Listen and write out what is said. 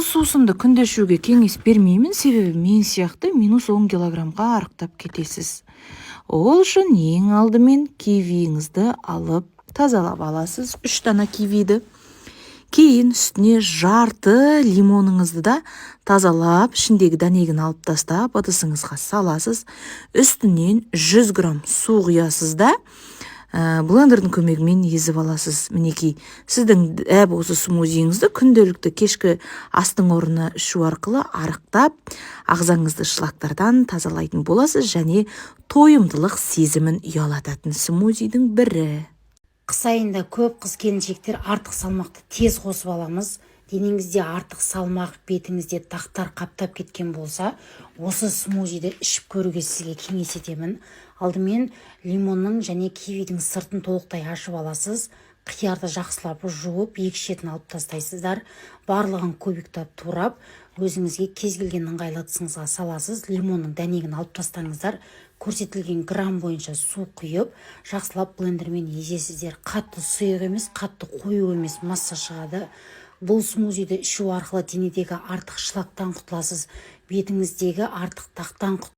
сусынды күнде ішуге кеңес бермеймін, себебі мен сияқты -10 килограммға арықтап кетесіз. Ол үшін ең алдымен кивиіңізді алып тазалап аласыз, 3 дана кивиді. Кейін үстіне жарты лимоныңызды да тазалап, ішіндегі дәнегін алып тастап, ыдысыңызға саласыз. Үстінен 100 грамм су құясыз да, блендердің көмегімен езіп аласыз. Мінекей, сіздің дәп осы смузиіңізді күнделікті кешкі астың орнына ішу арқылы арықтап, ағзаңызды шлактардан тазалайтын боласыз және тойымдылық сезімін ұялататын смузидің бірі. Қыс айында көп қыз келіншектер артық салмақты тез қосып аламыз. Денеңізде артық салмақ, бетіңізде тақтар қаптап кеткен болса, осы смузиді ішіп көруге сізге кеңес етемін. Алдымен лимонның және кивидің сыртын толықтай ашып аласыз. Қиярды жақсылап жуып, екі шетін алып тастайсыздар. Барлығын кубиктап турап, өзіңізге кез келген ыңғайлы ыдысыңызға саласыз. Лимонның дәнегін алып тастаңыздар. Көрсетілген грамм бойынша су құйып, жақсылап блендермен езесіздер. Қатты сұйық емес, қатты қою емес масса шығады. Бұл смузиді ішу арқылы денедегі артық шлактан құтыласыз, бетіңіздегі артық тақтан